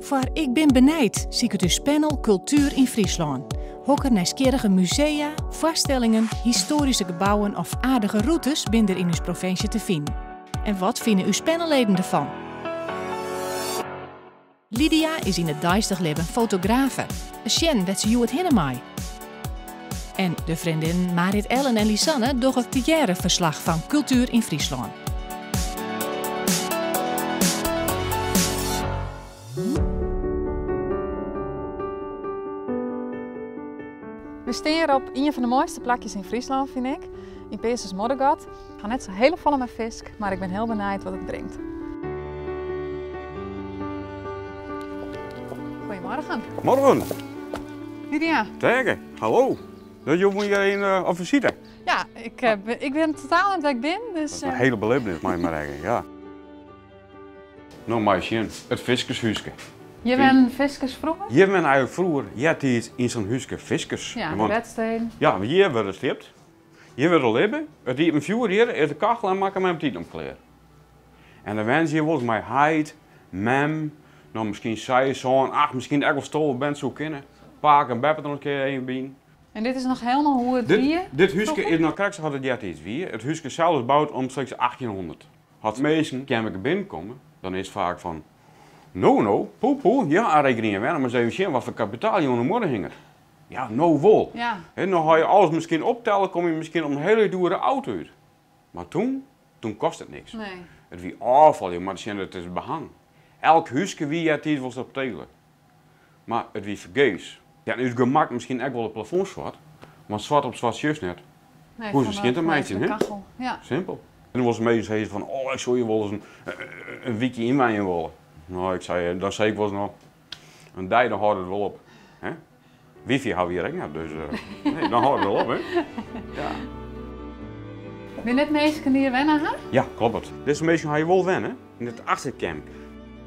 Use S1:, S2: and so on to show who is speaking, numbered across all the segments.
S1: Voor Ik ben benijd zie ik het dus panel Cultuur in Friesland. Hokker nieuwsgierige musea, vaststellingen, historische gebouwen of aardige routes binnen in uw provincie te vinden. En wat vinden uw panelleden ervan? Lydia is in het dijstig leven fotografe. Sjen werd ze het hinnemaai. En de vriendinnen Marit Ellen en Lisanne doen het verslag van Cultuur in Friesland.
S2: We staan hier op een van de mooiste plekjes in Friesland, vind ik. In Peersens Moddergat. Ik ga net zo heel volle met vis, maar ik ben heel benieuwd wat het brengt. Goedemorgen.
S3: Morgen.
S2: Lydia.
S3: Tegen. Hallo. Dat je moet hier op visite.
S2: Ja, ik ben totaal aan het ben, dus...
S3: Dat is een hele belevenis, mag je maar zeggen, ja. Nou, meisje, het viskershuisje.
S2: Je bent viskers vroeger?
S3: Je bent eigenlijk vroeger, je had iets in zo'n huisje viskers.
S2: Ja, de wedsteen.
S3: Ja, maar hier werd het stipt. Hier werd het leven. Het die een vuur hier is de kachel en maken met een tijd omkleren. En dan wens je volgens mij heid, mem, nou misschien zij, zo'n, misschien echt wel stolen bent zo kennen. Paak en beppen er nog een keer een bien.
S2: En dit is nog helemaal hoe het wie?
S3: Dit huisje is nog kijk, ze hadden het iets wie. Het huisje zelf is gebouwd omstreeks 1800. Had meesten kan binnenkomen, dan is het vaak van poe, ja, rekeningen wel, maar even zien wat voor kapitaal je aan de morgen hingen. Ja, nou vol.
S2: Ja.
S3: En dan ga je alles misschien optellen, kom je misschien om een hele dure auto uit. Maar toen kost het niks.
S2: Nee.
S3: Het wie afval, maar het is behang. Elk huisje wie het iets was op telen. Maar het wie vergeefs. Ja, nu is het gemak misschien echt wel het plafond zwart, maar zwart op zwart juist net.
S2: Nee,
S3: hoe is het kind een meisje, hè?
S2: Ja.
S3: Simpel. En dan was het meestal van, oh, ik zou je wel eens een weekje inwijnen willen. Nou, ik zei, dan zei ik wel eens nog, een dij, dan houdt het wel op. Hè? Wifi hou je rekening, dus nee, dan houdt het wel op, hè? Ja.
S2: Ben je net meestal die je wennen, hè?
S3: Ja, klopt. Deze meisje ga je wel wennen. In het achterkamp.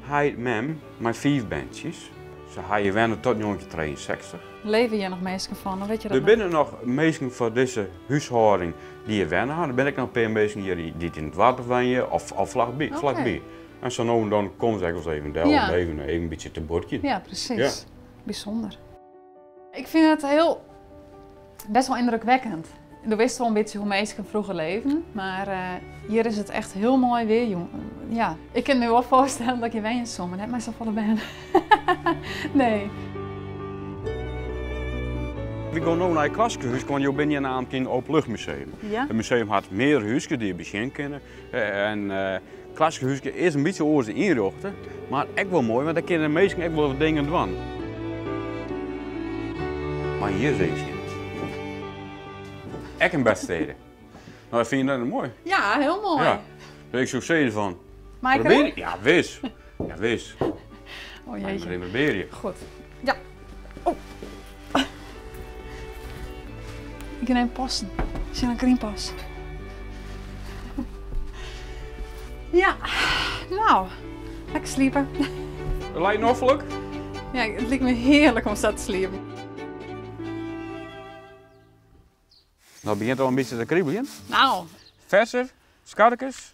S3: Hij mem, mijn 5 bandjes. Ze ga je wennen tot 1963.
S2: Leven je nog meestal van, dan weet je dat
S3: Er binnen nog mensen voor deze huishouding die je wennen hadden. Dan ben ik nog een paar mensen hier die in het water wennen of vlakbij.
S2: Okay.
S3: En zo nou en dan komen ze eens even delen,
S2: Ja.
S3: even een beetje te bordje.
S2: Ja, precies.
S3: Ja.
S2: Bijzonder. Ik vind het best wel indrukwekkend. Je wist wel een beetje hoe mensen vroeger leven, maar hier is het echt heel mooi weer, jongen. Ja, ik kan me wel voorstellen dat je wens zo, maar net maar zo volle ben. Nee.
S3: We gaan nu naar het Klassenhuis, want je bent hier aan het openluchtmuseum.
S2: Ja?
S3: Het museum had meer huisjes die je misschien kennen. En het Klassenhuis is een beetje over inrichten, maar echt wel mooi, want daar kunnen de meesten echt wel wat dingen doen. Maar hier zie je echt een bedsteden. Nou, vind je dat mooi?
S2: Ja, heel mooi.
S3: Ja. Dus ik zou zeggen van,
S2: Maaike?
S3: probeer je? Ja, wis. Ja, wis.
S2: Oh jeetje.
S3: Probeer je.
S2: Goed. Ja. Oh. Ik ga even passen. Zie je een krimpas? Ja. Nou, lekker sliepen.
S3: Lijkt noffelijk?
S2: Ja, het lijkt me heerlijk om zo te sliepen.
S3: Nou begint het al een beetje te kriebelen.
S2: Nou.
S3: Verser, skarkes.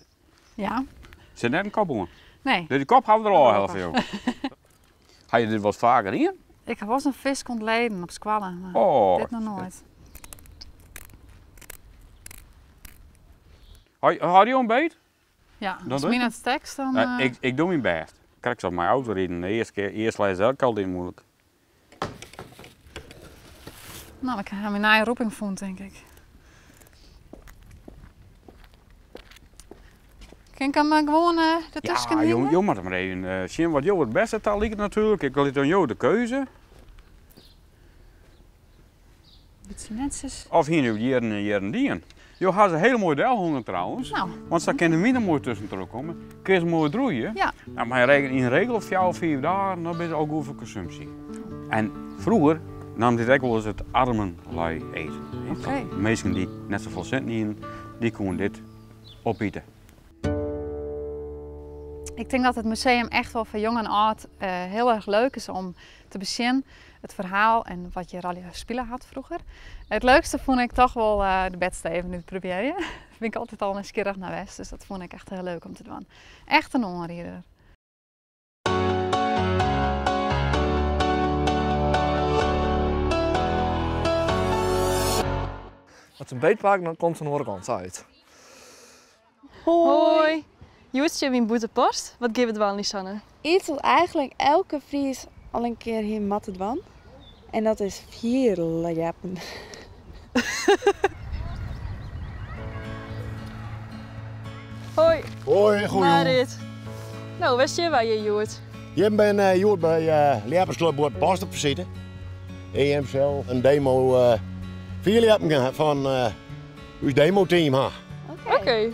S2: Ja.
S3: Zit net een kop aan.
S2: Nee.
S3: Dus die kop houden we er al heel veel. Ga je dit wat vaker hier?
S2: Ik was een vis ontleden op squallen, maar
S3: Oh.
S2: dit nog nooit.
S3: Hou je een beet?
S2: Ja,
S3: Dan
S2: als
S3: doe je
S2: min het tekst dan...
S3: Ik doe mijn best. Kijk, ik zal op mijn auto rijden. De eerste keer, eerst lijst het ook altijd moeilijk.
S2: Nou, ik heb mijn eigen roeping gevonden, denk ik. Kan ik hem gewoon ertussen
S3: Ja,
S2: nemen?
S3: je moet hem maar even zien wat jou het beste taal ligt natuurlijk. Ik wil aan jou de keuze.
S2: Beetje netjes.
S3: Of hier en die. Je had een hele mooie delhonden trouwens.
S2: Nou.
S3: Want daar kan er minder mooi tussen terugkomen. Kun je ze mooi droeien.
S2: Ja.
S3: Nou, maar je in regel of 4 of 5 dagen, dan ben je ook goed voor consumptie. En vroeger nam dit ook wel eens het armenlui eten.
S2: Oké.
S3: Mensen die net zoveel cent niet in, die konden dit opeten.
S2: Ik denk dat het museum echt wel voor jong en oud heel erg leuk is om te bezien. Het verhaal en wat je rally spelen had vroeger. Het leukste vond ik toch wel de bedsteven nu proberen. Daar ben ik altijd al nieuwsgierig naar West, dus dat vond ik echt heel leuk om te doen. Echt een onrieder.
S4: Als ze een beet pakken, dan komt ze aan de andere kant uit.
S5: Hoi. Joetje, wie boetepost. Wat geeft het wel, Lisanne?
S6: Iets wat eigenlijk elke Fries al een keer hier matte dwan. En dat is vierlejappen.
S5: Hoi.
S7: Hoi, goeie.
S5: Marit. Nou, wist je waar je Joet?
S7: Je bent Joert bij Lepersclub wordt post op zitten. En je hebt zelf een demo vier leppen van uw demo-team.
S5: Oké.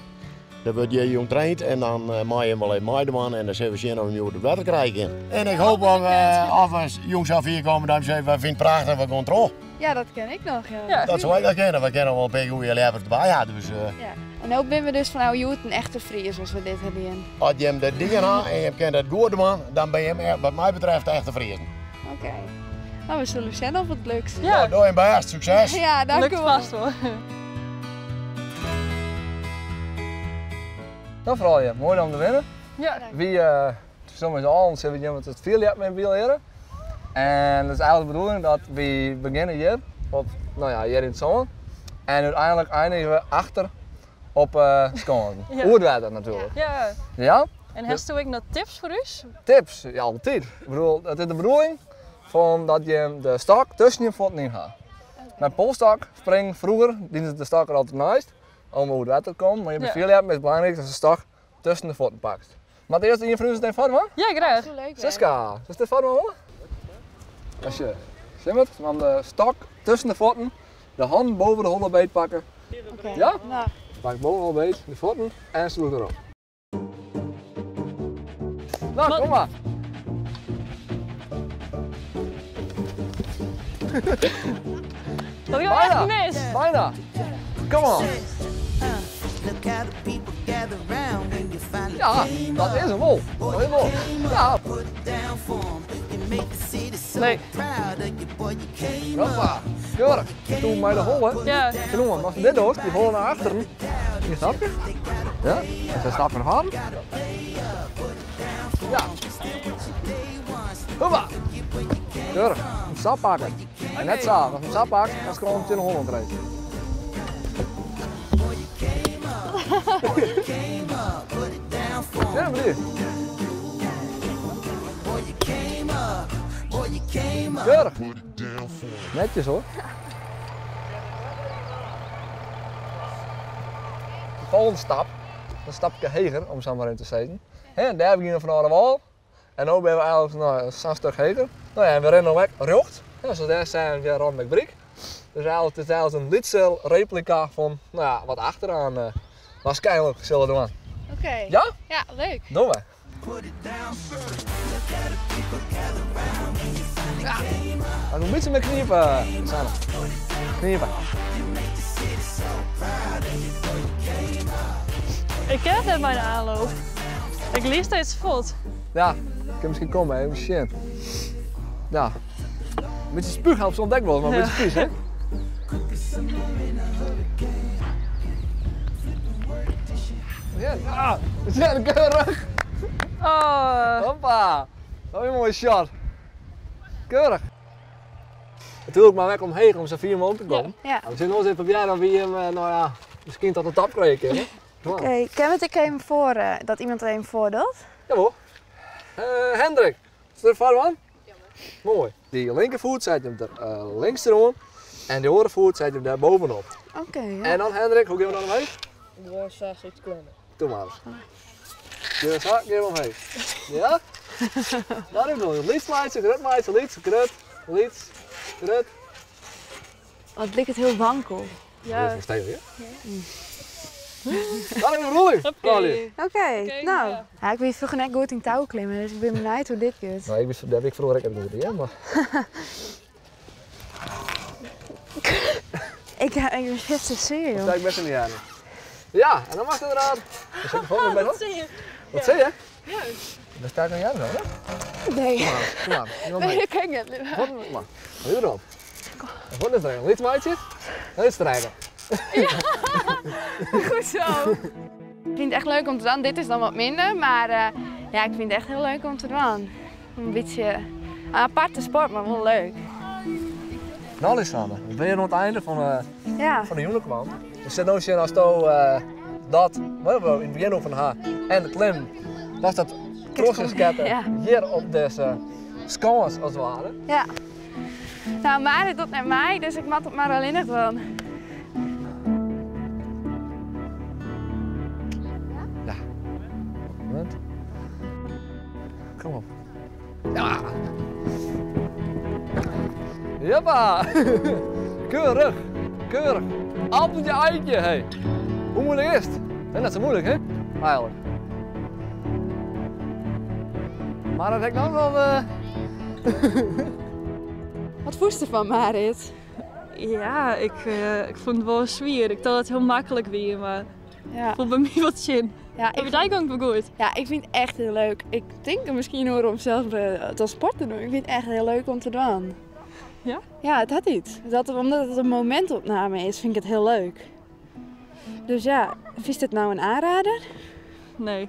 S7: Dan word je ontraind en dan maak je hem alleen meedoen en dan zullen we zien of we het wetter krijgen. En ik hoop dat we als jongens af hier komen dan zeggen we vinden het prachtig we gaan terug.
S6: Ja, dat ken ik nog.
S5: Ja.
S7: Dat zou ik wel kennen. We kennen wel een beetje goede lepers erbij. Ja, dus,
S6: Ja. En nu ben we dus van nou Joet een echte Fries zoals we dit hebben.
S7: als je hem de dingen hebt en je kent het goede man, dan ben je hem wat mij betreft de echte Friesen.
S6: Oké. Nou, we zullen zien of het lukt.
S5: Ja,
S7: Doe je best, succes!
S6: Ja, dank
S5: lukt
S6: u wel.
S5: vast hoor.
S4: Dan vooral je, mooi om te winnen.
S5: Ja.
S4: Wie, zoals ons hebben we iemand het 4 leppen mee willen leren. En dat is eigenlijk de bedoeling dat we beginnen hier, op, nou ja, hier in het zomer. En uiteindelijk eindigen we achter op Skoon.
S5: Ja.
S4: Oerwater natuurlijk.
S5: Ja.
S4: Ja?
S5: En heeft u ook nog tips voor u?
S4: Tips, ja altijd. Ik bedoel, het is de bedoeling van dat je de stok tussen je voeten in gaat. Met polstok springen vroeger, diende de stok er altijd naast om over het water te komen. Maar je hebt 4 leppen, is het belangrijk dat je de stok tussen de voeten pakt. Maar het eerste in je vrienden is het even man?
S5: Ja, graag.
S6: Leuk.
S4: Siska, is dit van me? Als je simmert, dan de stok tussen de voeten, de hand boven de hondenbeet pakken.
S6: Oké.
S4: Ja?
S6: Nou,
S4: Pak boven de hondenbeet, de voeten en sloeg erop. Nou, kom maar.
S5: Dat gaat
S4: Bijna.
S5: echt mis.
S4: Bijna. Kom on. Ja, dat is hem wel. Dat is hem wel. Ja.
S5: Leuk.
S4: Hoppa. Keurig. Doe mij de hollen.
S5: Ja.
S4: Jongen, als je dit doet, die hollen naar achteren. Hier snap je? Ja. En ze stappen naar hand. Ja. Hoppa. Keurig. Een stap pakken. En net zo. Als je een stap pakt, dan is het gewoon in de Holland rijden. Ja, meneer. Keurig. Netjes hoor. De volgende stap, een stapje heger om zo maar in te zitten. En daar heb ik van de wal. En nu ben we eigenlijk zo'n stuk heger. Nou ja, en we rennen weg recht. Ja, zo daar zijn we weer rond met Brik. Dus eigenlijk, het is eigenlijk een Litzel replica van nou ja, wat achteraan waarschijnlijk zullen doen.
S6: oké.
S4: Ja?
S6: Ja, leuk.
S4: Doen we. Ja. Maar een beetje met kniepen, Sanne. Kniepen.
S5: Ik ken het net mijn aanloop. Ik liep steeds vod.
S4: Ja, ik kan misschien komen, hè. Misschien. Ja. Een beetje spuug helpt zo'n dekbal, maar een beetje vies, hè? Ja, we zijn keurig.
S5: Oh.
S4: Hoppa. Dat is een mooie shot. Keurig. Natuurlijk maar weg omheen om zo 4 omhoog te komen.
S6: Ja.
S4: We zitten nog even op jij dan wie hem, nou ja, misschien tot de tap krijgen. Hè?
S6: Oké, ken het ik even voor dat iemand er even voor doet?
S4: Jawel. Hendrik, is er een van man? Ja. Mooi. Die linkervoet zet je er links erom en die andere voet zet je daar bovenop.
S6: Oké, ja.
S4: En dan Hendrik, hoe gaan we dan omheen?
S5: Ja, zo iets kleiner.
S4: Doe maar eens. Dus ga ik omheen. Ja? Dat is nog. Liets maatje, grut maatje, liets, grut, liets, grut.
S6: Oh, het lijkt heel wankel.
S5: Ja.
S4: Dat is stevig, hè? Dat is de bedoeling. Carly.
S6: Oké, nou.
S5: ja.
S6: Ja, ik weet vroeger net goed in touw klimmen, dus ik ben benieuwd hoe dit gaat.
S4: Nou, dat heb ik vroeger ook niet, hè? Maar...
S6: Ik ben echt te serieus.
S4: Dat sta ik best in de jaren. Ja, en dan mag het eruit. Dus ik gewoon met
S5: Wat zie je?
S4: Wat zei je?
S5: Ja.
S4: Daar sta ik een jaar zo, hè?
S6: Nee.
S4: Kom maar, kom maar.
S6: Nee, ik ken het niet.
S4: Kom maar. Doe erop. Wat is er? Liet maatje? Dat is strijden.
S6: Goed zo. Ik vind het echt leuk om te doen. Dit is dan wat minder, maar ja, ik vind het echt heel leuk om te doen. Een beetje een aparte sport, maar wel leuk.
S4: Nou Lisanne, we zijn aan het einde van
S6: Ja.
S4: de jongen kwam. We zitten nu zien als dat, wat we in het begin over haar en de klim, dat dat crossensketten
S6: Ja.
S4: hier op deze skans als het ware.
S6: Ja. Nou, maar het doet net mij, dus ik moet het maar alleen nog doen.
S4: Moment. Kom op. Ja! Jeppa! Keurig! Keurig! Appeltje eitje, hey! Hoe moeilijk is het? En dat is zo moeilijk, hè? Eigenlijk. Maar dat heb ik nou wel...
S6: Wat voest je van Marit?
S5: Ja, ik vond het wel zwier. Ik dacht het heel makkelijk weer, maar
S6: Ja.
S5: ik vond bij mij wat zin.
S6: Ja,
S5: Heb je dat ook wel goed?
S6: Ja, ik vind het echt heel leuk. Ik denk er misschien hoor om zelf te sport te doen. Ik vind het echt heel leuk om te doen.
S5: Ja?
S6: Ja, het had iets. Omdat het een momentopname is, vind ik het heel leuk. Dus ja, is dit nou een aanrader?
S5: Nee.